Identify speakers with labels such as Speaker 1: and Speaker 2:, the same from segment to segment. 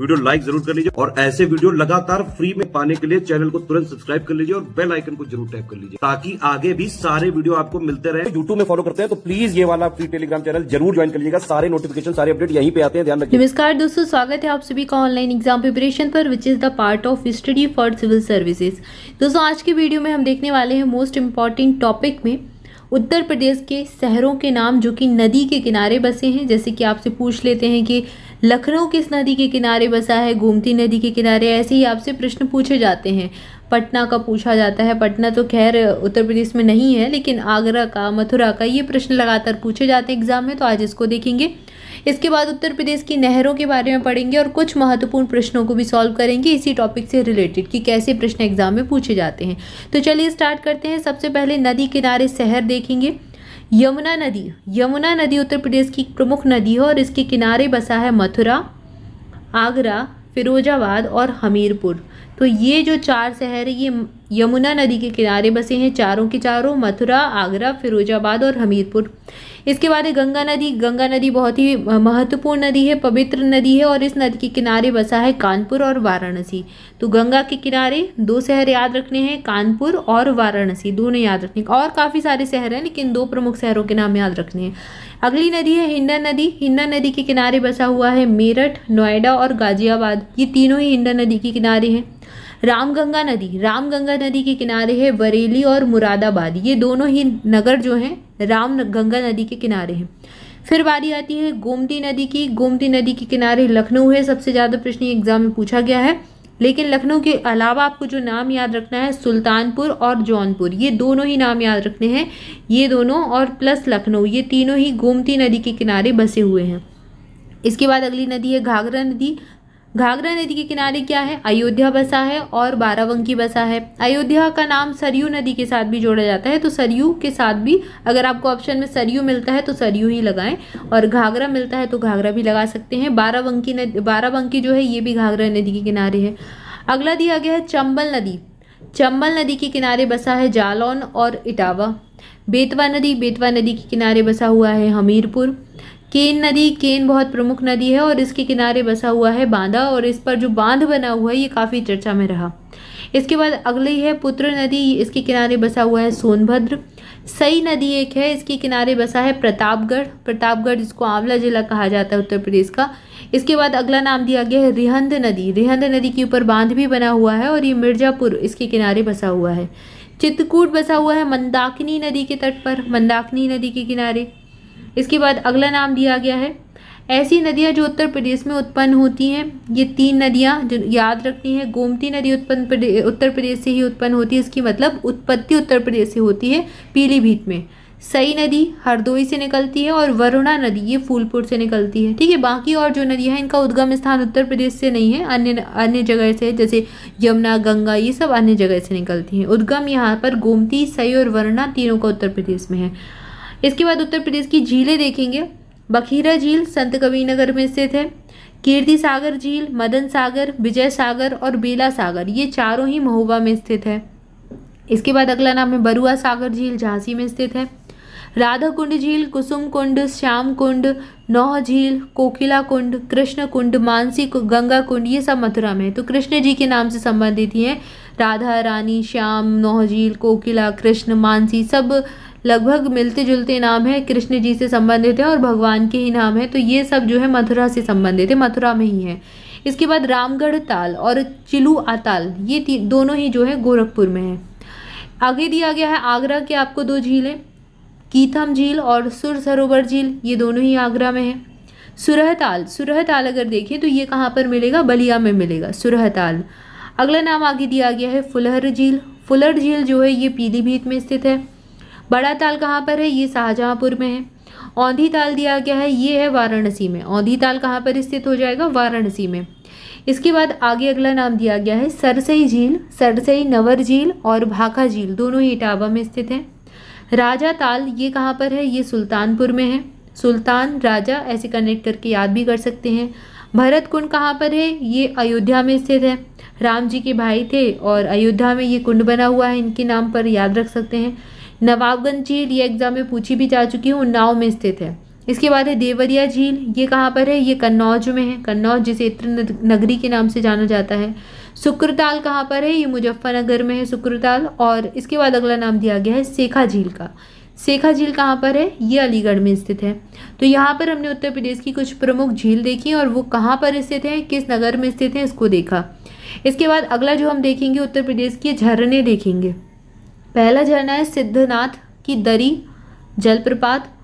Speaker 1: Video like जरूर कर लीजिए और ऐसे वीडियो लगातार फ्री में पाने के लिए चैनल को तुरंत सब्सक्राइब कर लीजिए और बेल आइकन को जरूर टैप कर लीजिए ताकि आगे भी सारे वीडियो आपको मिलते रहे।
Speaker 2: यूट्यूब में फॉलो करते हैं तो प्लीज ये वाला फ्री टेलीग्राम चैनल जरूर ज्वाइन कर लीजिएगा। सारे नोटिफिकेशन सारे अपडेट यहीं पे आते हैं, ध्यान रखिए।
Speaker 3: नमस्कार दोस्तों, स्वागत है आप सभी का ऑनलाइन एग्जाम प्रिपरेशन पर which is the part of study for civil services. दोस्तों आज के वीडियो में हम देखने वाले हैं मोस्ट इंपॉर्टेंट टॉपिक में उत्तर प्रदेश के शहरों के नाम जो कि नदी के किनारे बसे हैं। जैसे कि आपसे पूछ लेते हैं कि लखनऊ किस नदी के किनारे बसा है, गोमती नदी के किनारे, ऐसे ही आपसे प्रश्न पूछे जाते हैं। पटना का पूछा जाता है, पटना तो खैर उत्तर प्रदेश में नहीं है, लेकिन आगरा का, मथुरा का, ये प्रश्न लगातार पूछे जाते हैं एग्जाम में, तो आज इसको देखेंगे। इसके बाद उत्तर प्रदेश की नहरों के बारे में पढ़ेंगे और कुछ महत्वपूर्ण प्रश्नों को भी सॉल्व करेंगे इसी टॉपिक से रिलेटेड कि कैसे प्रश्न एग्जाम में पूछे जाते हैं। तो चलिए स्टार्ट करते हैं। सबसे पहले नदी किनारे शहर देखेंगे। यमुना नदी, यमुना नदी उत्तर प्रदेश की प्रमुख नदी है और इसके किनारे बसा है मथुरा, आगरा, फिरोजाबाद और हमीरपुर। तो ये जो चार शहर है ये यमुना नदी के किनारे बसे हैं, चारों के चारों, मथुरा, आगरा, फिरोजाबाद और हमीरपुर। इसके बाद है गंगा नदी। गंगा नदी बहुत ही महत्वपूर्ण नदी है, पवित्र नदी है और इस नदी के किनारे बसा है कानपुर और वाराणसी। तो गंगा के किनारे दो शहर याद रखने हैं, कानपुर और वाराणसी, दोनों याद रखने। और काफ़ी सारे शहर हैं लेकिन दो प्रमुख शहरों के नाम याद रखने हैं। अगली नदी है हिंडन नदी। हिंडन नदी के किनारे बसा हुआ है मेरठ, नोएडा और गाजियाबाद, ये तीनों ही हिंडन नदी के किनारे हैं। रामगंगा नदी, रामगंगा नदी के किनारे है बरेली और मुरादाबाद, ये दोनों ही नगर जो हैं रामगंगा नदी के किनारे हैं। फिर बारी आती है गोमती नदी की। गोमती नदी के किनारे लखनऊ है, सबसे ज़्यादा प्रश्न एग्जाम में पूछा गया है। लेकिन लखनऊ के अलावा आपको जो नाम याद रखना है सुल्तानपुर और जौनपुर, ये दोनों ही नाम याद रखने हैं। ये दोनों और प्लस लखनऊ, ये तीनों ही गोमती नदी के किनारे बसे हुए हैं। इसके बाद अगली नदी है घाघरा नदी। घाघरा नदी के किनारे क्या है, अयोध्या बसा है और बाराबंकी बसा है। अयोध्या का नाम सरयू नदी के साथ भी जोड़ा जाता है, तो सरयू के साथ भी अगर आपको ऑप्शन में सरयू मिलता है तो सरयू ही लगाएं और घाघरा मिलता है तो घाघरा भी लगा सकते हैं। बाराबंकी जो है ये भी घाघरा नदी के किनारे है। अगला दिया गया है चंबल नदी। चंबल नदी के किनारे बसा है जालौन और इटावा। बेतवा नदी, बेतवा नदी के किनारे बसा हुआ है हमीरपुर। केन नदी, केन बहुत प्रमुख नदी है और इसके किनारे बसा हुआ है बांदा और इस पर जो बांध बना हुआ है ये काफ़ी चर्चा में रहा। इसके बाद अगली है पुत्र नदी, इसके किनारे बसा हुआ है सोनभद्र। सई नदी एक है, इसके किनारे बसा है प्रतापगढ़। प्रतापगढ़ जिसको आंवला जिला कहा जाता है उत्तर प्रदेश का। इसके बाद अगला नाम दिया गया है रिहंद नदी। रिहंद नदी के ऊपर बांध भी बना हुआ है और ये मिर्जापुर इसके किनारे बसा हुआ है। चित्रकूट बसा हुआ है मंदाकिनी नदी के तट पर, मंदाकिनी नदी के किनारे। इसके बाद अगला नाम दिया गया है ऐसी नदियां जो उत्तर प्रदेश में उत्पन्न होती हैं। ये तीन नदियां जो याद रखनी है। गोमती नदी उत्तर प्रदेश से ही उत्पन्न होती है, इसकी मतलब उत्पत्ति उत्तर प्रदेश से होती है पीलीभीत में। सई नदी हरदोई से निकलती है और वरुणा नदी ये फूलपुर से निकलती है। ठीक है, बाकी और जो नदियां हैं इनका उद्गम स्थान उत्तर प्रदेश से नहीं है, अन्य जगह से है, जैसे यमुना, गंगा, ये सब अन्य जगह से निकलती हैं। उद्गम यहाँ पर गोमती, सई और वरुणा तीनों का उत्तर प्रदेश में है। इसके बाद उत्तर प्रदेश की झीलें देखेंगे। बखीरा झील संत कबीरनगर में स्थित है। कीर्ति सागर झील, मदन सागर, विजय सागर और बेला सागर, ये चारों ही महोबा में स्थित है। इसके बाद अगला नाम है बरुआ सागर झील, झांसी में स्थित है। राधा कुंड झील, कुसुम कुंड, श्याम कुंड, नौह झील, कोकिला कुंड, कृष्ण कुंड, मानसी गंगा कुंड, ये सब मथुरा में है। तो कृष्ण जी के नाम से संबंधित ही हैं। राधा रानी, श्याम, नौह झील, कोकिला, कृष्ण, मानसी, सब लगभग मिलते जुलते नाम है, कृष्ण जी से संबंधित है और भगवान के ही नाम है। तो ये सब जो है मथुरा से संबंधित है, मथुरा में ही है। इसके बाद रामगढ़ ताल और चिलू आताल, ये दोनों ही जो है गोरखपुर में है। आगे दिया गया है आगरा के आपको दो झीलें, कीथम झील और सुर सरोवर झील, ये दोनों ही आगरा में है। सुरहताल, सुरहताल अगर देखें तो ये कहाँ पर मिलेगा, बलिया में मिलेगा सुरहताल। अगला नाम आगे दिया गया है फुलहर झील। फुलहर झील जो है ये पीलीभीत में स्थित है। बड़ा ताल कहाँ पर है, ये शाहजहाँपुर में है। औंधी ताल दिया गया है, ये है वाराणसी में। औंधी ताल कहाँ पर स्थित हो जाएगा, वाराणसी में। इसके बाद आगे अगला नाम दिया गया है सरसई झील। सरसई, नवर झील और भाखा झील दोनों ही इटावा में स्थित हैं। राजा ताल ये कहाँ पर है, ये सुल्तानपुर में है। सुल्तान राजा ऐसे कनेक्ट करके याद भी कर सकते हैं। भरत कुंड कहाँ पर है, ये अयोध्या में स्थित है। राम जी के भाई थे और अयोध्या में ये कुंड बना हुआ है, इनके नाम पर याद रख सकते हैं। नवाबगंज झील ये एग्जाम में पूछी भी जा चुकी है, उन्नाव में स्थित है। इसके बाद है देवरिया झील, ये कहाँ पर है, ये कन्नौज में है, कन्नौज जिसे इत्र नगरी के नाम से जाना जाता है। सुक्रताल कहाँ पर है, ये मुजफ्फरनगर में है सुक्रताल। और इसके बाद अगला नाम दिया गया है सेखा झील का। सेखा झील कहाँ पर है, ये अलीगढ़ में स्थित है। तो यहाँ पर हमने उत्तर प्रदेश की कुछ प्रमुख झील देखी और वो कहाँ पर स्थित है, किस नगर में स्थित है, इसको देखा। इसके बाद अगला जो हम देखेंगे उत्तर प्रदेश के झरने देखेंगे। पहला झरना है सिद्धनाथ की दरी जलप्रपात।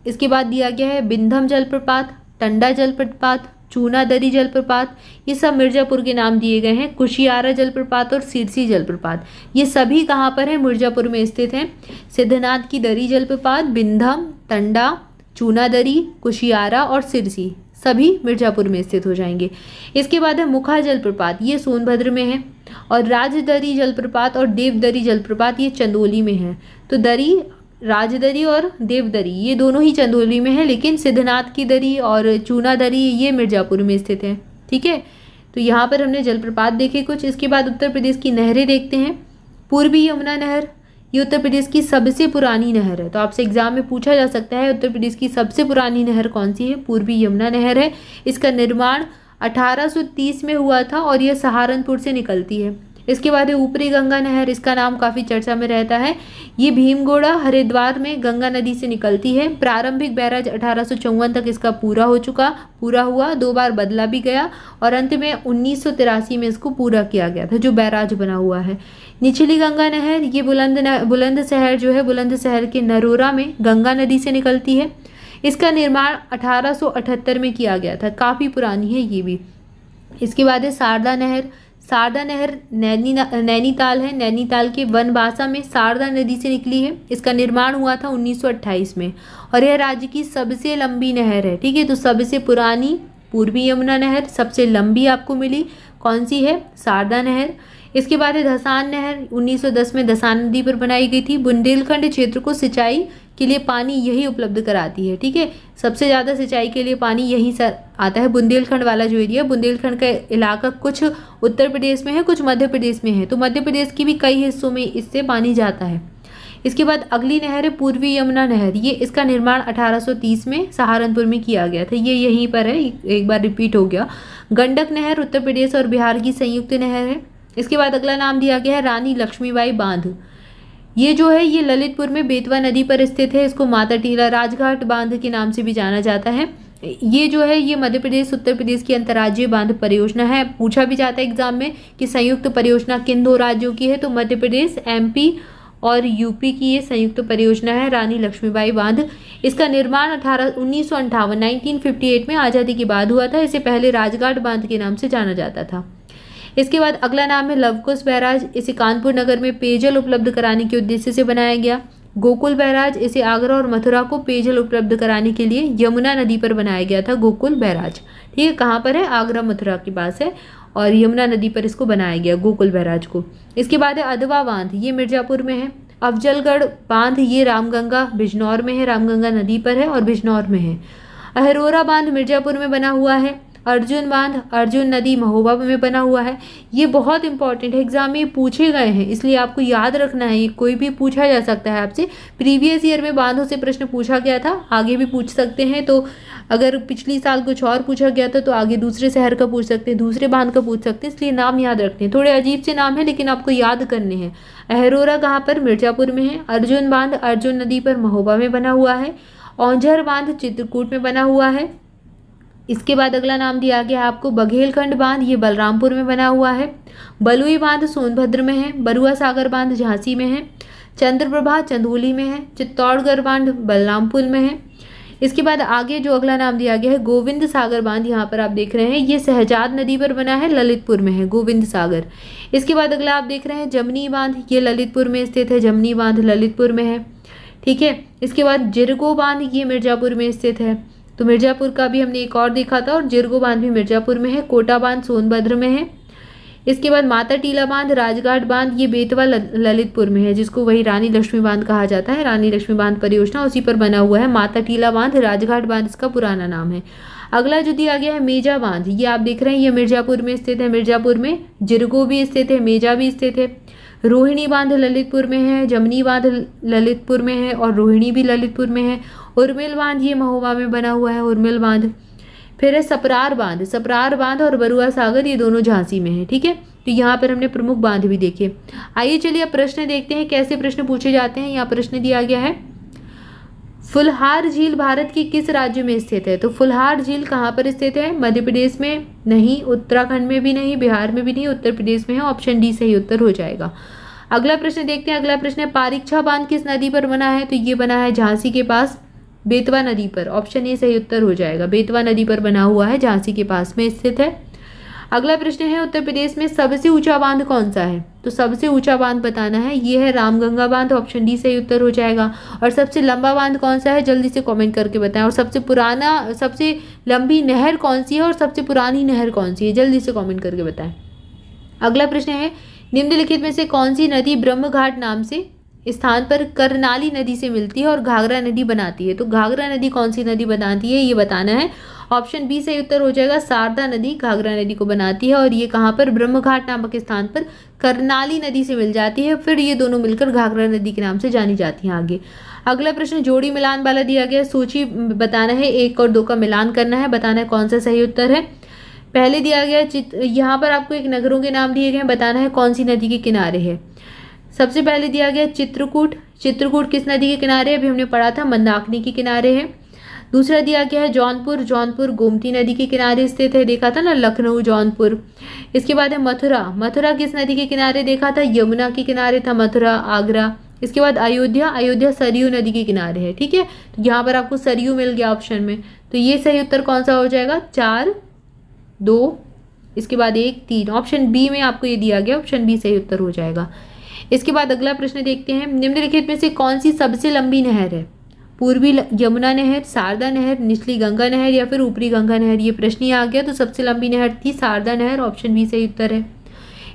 Speaker 3: इसके बाद दिया गया है बिंधम जलप्रपात, टंडा जलप्रपात, चूना दरी जलप्रपात, ये सब मिर्जापुर के नाम दिए गए हैं। कुशियारा जलप्रपात और सिरसी जलप्रपात, ये सभी कहाँ पर है, मिर्जापुर में स्थित हैं। सिद्धनाथ की दरी जलप्रपात, बिंधम, टंडा, चूना दरी, कुशियारा और सिरसी सभी मिर्जापुर में स्थित हो जाएंगे। इसके बाद है मुखा जलप्रपात, ये सोनभद्र में है। और राजदरी जलप्रपात और देवदरी जलप्रपात ये चंदौली में है। तो दरी, राजदरी और देवदरी ये दोनों ही चंदौली में है, लेकिन सिद्धनाथ की दरी और चूना दरी ये मिर्जापुर में स्थित है। ठीक है, तो यहाँ पर हमने जलप्रपात देखे कुछ। इसके बाद उत्तर प्रदेश की नहरें देखते हैं। पूर्वी यमुना नहर, ये उत्तर प्रदेश की सबसे पुरानी नहर है। तो आपसे एग्जाम में पूछा जा सकता है उत्तर प्रदेश की सबसे पुरानी नहर कौन सी है, पूर्वी यमुना नहर है। इसका निर्माण 1830 में हुआ था और यह सहारनपुर से निकलती है। इसके बाद है ऊपरी गंगा नहर, इसका नाम काफ़ी चर्चा में रहता है। ये भीमगोड़ा हरिद्वार में गंगा नदी से निकलती है। प्रारंभिक बैराज 1854 तक इसका पूरा हुआ, 2 बार बदला भी गया और अंत में 1983 में इसको पूरा किया गया था, जो बैराज बना हुआ है। निचली गंगा नहर, ये बुलंदशहर जो है, बुलंदशहर के नरोरा में गंगा नदी से निकलती है। इसका निर्माण 1878 में किया गया था, काफ़ी पुरानी है ये भी। इसके बाद है शारदा नहर। शारदा नहर नैनीताल है, नैनीताल के वनवासा में शारदा नदी से निकली है। इसका निर्माण हुआ था 1928 में और यह राज्य की सबसे लंबी नहर है। ठीक है, तो सबसे पुरानी पूर्वी यमुना नहर, सबसे लंबी आपको मिली कौन सी है, शारदा नहर। इसके बाद है धसान नहर, 1910 में धसान नदी पर बनाई गई थी। बुंदेलखंड क्षेत्र को सिंचाई के लिए पानी यही उपलब्ध कराती है। ठीक है, सबसे ज़्यादा सिंचाई के लिए पानी यहीं से आता है। बुंदेलखंड वाला जो एरिया, बुंदेलखंड का इलाका कुछ उत्तर प्रदेश में है, कुछ मध्य प्रदेश में है। तो मध्य प्रदेश की भी कई हिस्सों में इससे पानी जाता है। इसके बाद अगली नहर है पूर्वी यमुना नहर। ये इसका निर्माण 1830 में सहारनपुर में किया गया था, ये यहीं पर है, एक बार रिपीट हो गया। गंडक नहर उत्तर प्रदेश और बिहार की संयुक्त नहर है। इसके बाद अगला नाम दिया गया है रानी लक्ष्मीबाई बांध। ये जो है ये ललितपुर में बेतवा नदी पर स्थित है। इसको माता टीला राजघाट बांध के नाम से भी जाना जाता है। ये जो है ये मध्य प्रदेश उत्तर प्रदेश की अंतर्राज्यीय बांध परियोजना है। पूछा भी जाता है एग्जाम में कि संयुक्त परियोजना किन 2 राज्यों की है, तो मध्य प्रदेश, एमपी और यूपी की ये संयुक्त परियोजना है रानी लक्ष्मीबाई बांध। इसका निर्माण 1958 में आज़ादी के बाद हुआ था। इसे पहले राजघाट बांध के नाम से जाना जाता था। इसके बाद अगला नाम है लवकुश बैराज। इसे कानपुर नगर में पेयजल उपलब्ध कराने के उद्देश्य से बनाया गया। गोकुल बैराज, इसे आगरा और मथुरा को पेयजल उपलब्ध कराने के लिए यमुना नदी पर बनाया गया था गोकुल बैराज। ठीक है, कहाँ पर है, आगरा मथुरा के पास है और यमुना नदी पर इसको बनाया गया गोकुल बैराज को। इसके बाद है अधवा बांध, ये मिर्जापुर में है। अफजलगढ़ बांध, ये रामगंगा बिजनौर में है, रामगंगा नदी पर है और बिजनौर में है। अहरोरा बांध मिर्जापुर में बना हुआ है। अर्जुन बांध, अर्जुन नदी महोबा में बना हुआ है। ये बहुत इंपॉर्टेंट है, एग्जाम में पूछे गए हैं, इसलिए आपको याद रखना है। ये कोई भी पूछा जा सकता है आपसे। प्रीवियस ईयर में बांधों से प्रश्न पूछा गया था, आगे भी पूछ सकते हैं। तो अगर पिछली साल कुछ और पूछा गया था तो आगे दूसरे शहर का पूछ सकते हैं, दूसरे बांध का पूछ सकते हैं, इसलिए नाम याद रखते हैं। थोड़े अजीब से नाम है लेकिन आपको याद करने हैं। अहरोरा कहाँ पर, मिर्जापुर में है। अर्जुन बांध अर्जुन नदी पर महोबा में बना हुआ है। औंझर बांध चित्रकूट में बना हुआ है। इसके बाद अगला नाम दिया गया आपको बघेलखंड बांध, ये बलरामपुर में बना हुआ है। बलुई बांध सोनभद्र में है। बरुआ सागर बांध झांसी में है। चंद्रप्रभा चंदौली में है। चित्तौड़गढ़ बांध बलरामपुर में है। इसके बाद आगे जो अगला नाम दिया गया है गोविंद सागर बांध, यहाँ पर आप देख रहे हैं ये शहजाद नदी पर बना है, ललितपुर में है गोविंद सागर। इसके बाद अगला आप देख रहे हैं जमनी बांध, ये ललितपुर में स्थित है, जमनी बांध ललितपुर में है। ठीक है, इसके बाद जिरगो बांध, ये मिर्जापुर में स्थित है। तो मिर्जापुर का भी हमने एक और देखा था और जिरगो बांध भी मिर्जापुर में है। कोटा बांध सोनभद्र में है। इसके बाद माता टीला बांध राजघाट बांध, ये बेतवा ललितपुर में है, जिसको वही रानी लक्ष्मी बांध कहा जाता है। रानी लक्ष्मी बांध परियोजना उसी पर बना हुआ है। माता टीला बांध राजघाट बांध इसका पुराना नाम है। अगला जो दिया गया है मेजा बांध, ये आप देख रहे हैं ये मिर्जापुर में स्थित है। मिर्जापुर में जिरगो भी स्थित है, मेजा भी स्थित है। रोहिणी बांध ललितपुर में है। जमनी बांध ललितपुर में है और रोहिणी भी ललितपुर में है। उर्मिल बांध ये महोबा में बना हुआ है, उर्मिल बांध। फिर है सपरार बांध, सपरार बांध और बरुआ सागर ये दोनों झांसी में है, ठीक है। तो यहाँ पर हमने प्रमुख बांध भी देखे। आइए चलिए अब प्रश्न देखते हैं कैसे प्रश्न पूछे जाते हैं। यहाँ प्रश्न दिया गया है, फुलहार झील भारत के किस राज्य में स्थित है? तो फुलहार झील कहाँ पर स्थित है? मध्य प्रदेश में नहीं, उत्तराखंड में भी नहीं, बिहार में भी नहीं, उत्तर प्रदेश में है। ऑप्शन डी सही उत्तर हो जाएगा। अगला प्रश्न देखते हैं। अगला प्रश्न है, पारीक्षा बांध किस नदी पर बना है? तो ये बना है झांसी के पास बेतवा नदी पर। ऑप्शन ए सही उत्तर हो जाएगा। बेतवा नदी पर बना हुआ है, झांसी के पास में स्थित है। अगला प्रश्न है, उत्तर प्रदेश में सबसे ऊंचा बांध कौन सा है? तो सबसे ऊंचा बांध बताना है, ये है रामगंगा बांध। ऑप्शन डी सही उत्तर हो जाएगा। और सबसे लंबा बांध कौन सा है? जल्दी से कमेंट करके बताएं। और सबसे लंबी नहर कौन सी है और सबसे पुरानी नहर कौन सी है? जल्दी से कमेंट करके बताएं। अगला प्रश्न है, निम्नलिखित में से कौन सी नदी ब्रह्म घाट नाम से स्थान पर करनाली नदी से मिलती है और घाघरा नदी बनाती है? तो घाघरा नदी कौन सी नदी बनाती है ये बताना है। ऑप्शन बी सही उत्तर हो जाएगा। शारदा नदी घाघरा नदी को बनाती है और ये कहाँ पर? ब्रह्म घाट नामक स्थान पर करनाली नदी से मिल जाती है। फिर ये दोनों मिलकर घाघरा नदी के नाम से जानी जाती हैं आगे। अगला प्रश्न जोड़ी मिलान वाला दिया गया, सूची बताना है, 1 और 2 का मिलान करना है, बताना है कौन सा सही उत्तर है। पहले दिया गया यहाँ पर आपको एक नगरों के नाम दिए गए हैं, बताना है कौन सी नदी के किनारे है। सबसे पहले दिया गया चित्रकूट, चित्रकूट किस नदी के किनारे है? अभी हमने पढ़ा था मंदाकिनी के किनारे है। दूसरा दिया गया है जौनपुर, जौनपुर गोमती नदी के किनारे स्थित है, देखा था ना, लखनऊ जौनपुर। इसके बाद है मथुरा, मथुरा किस नदी के किनारे देखा था? यमुना के किनारे था मथुरा, आगरा। इसके बाद अयोध्या, अयोध्या सरयू नदी के किनारे है, ठीक है। तो यहाँ पर आपको सरयू मिल गया ऑप्शन में। तो ये सही उत्तर कौन सा हो जाएगा? 4, 2, इसके बाद 1, 3। ऑप्शन बी में आपको ये दिया गया, ऑप्शन बी सही उत्तर हो जाएगा। इसके बाद अगला प्रश्न देखते हैं, निम्नलिखित में से कौन सी सबसे लंबी नहर है? पूर्वी यमुना नहर, शारदा नहर, निचली गंगा नहर या फिर ऊपरी गंगा नहर? ये प्रश्न ही आ गया। तो सबसे लंबी नहर थी शारदा नहर, ऑप्शन बी सही उत्तर है।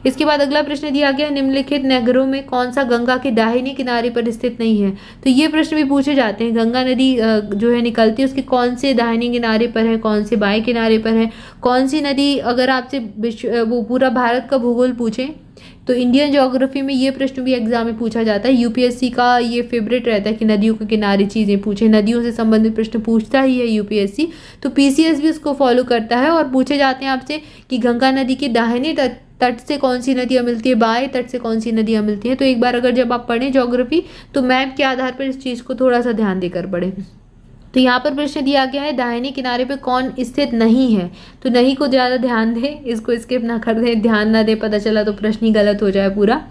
Speaker 3: इसके बाद अगला प्रश्न दिया गया, निम्नलिखित नगरों में कौन सा गंगा के दाहिने किनारे पर स्थित नहीं है? तो ये प्रश्न भी पूछे जाते हैं, गंगा नदी जो है निकलती है उसके कौन से दाहिने किनारे पर है, कौन से बाएं किनारे पर है, कौन सी नदी, अगर आपसे वो पूरा भारत का भूगोल पूछे तो इंडियन ज्योग्राफी में ये प्रश्न भी एग्जाम में पूछा जाता है। यूपीएससी का ये फेवरेट रहता है कि नदियों के किनारे चीज़ें पूछे, नदियों से संबंधित प्रश्न पूछता ही है यूपीएससी। तो पीसीएस भी उसको फॉलो करता है और पूछे जाते हैं आपसे कि गंगा नदी के दाहिने तट से कौन सी नदियाँ मिलती है, बाएं तट से कौन सी नदियाँ मिलती हैं। तो एक बार अगर जब आप पढ़ें ज्योग्राफी तो मैप के आधार पर इस चीज़ को थोड़ा सा ध्यान देकर पढ़ें। तो यहाँ पर प्रश्न दिया गया है, दाहिने किनारे पे कौन स्थित नहीं है? तो नहीं को ज़्यादा ध्यान दें, इसको स्किप ना कर दें, ध्यान ना दें, पता चला तो प्रश्न ही गलत हो जाए पूरा।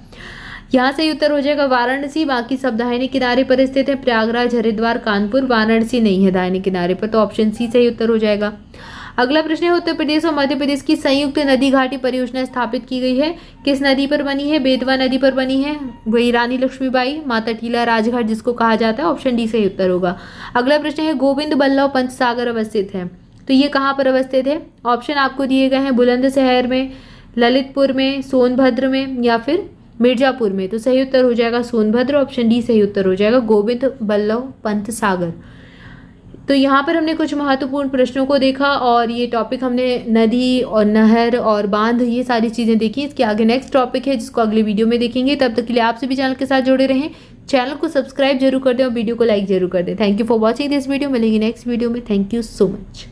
Speaker 3: यहाँ सही उत्तर हो जाएगा वाराणसी, बाकी सब दाहिने किनारे पर स्थित है। प्रयागराज, हरिद्वार, कानपुर, वाराणसी नहीं है दाहिने किनारे पर, तो ऑप्शन सी सही उत्तर हो जाएगा। अगला प्रश्न है, उत्तर प्रदेश और मध्य प्रदेश की संयुक्त नदी घाटी परियोजना स्थापित की गई है, किस नदी पर बनी है? बेतवा नदी पर बनी है, वही रानी लक्ष्मीबाई, माता टीला राजघाट जिसको कहा जाता है, ऑप्शन डी सही उत्तर होगा। अगला प्रश्न है, गोविंद बल्लभ पंत सागर अवस्थित है, तो ये कहाँ पर अवस्थित है? ऑप्शन आपको दिए गए हैं बुलंदशहर में, ललितपुर में, सोनभद्र में या फिर मिर्जापुर में। तो सही उत्तर हो जाएगा सोनभद्र, ऑप्शन डी सही उत्तर हो जाएगा, गोविंद बल्लभ पंत सागर। तो यहाँ पर हमने कुछ महत्वपूर्ण प्रश्नों को देखा और ये टॉपिक हमने नदी और नहर और बांध ये सारी चीज़ें देखी। इसके आगे नेक्स्ट टॉपिक है जिसको अगले वीडियो में देखेंगे। तब तक के लिए आप सभी चैनल के साथ जुड़े रहें, चैनल को सब्सक्राइब जरूर कर दें और वीडियो को लाइक जरूर कर दें। Thank you for watching this video. मिलेंगे नेक्स्ट वीडियो में। Thank you so much.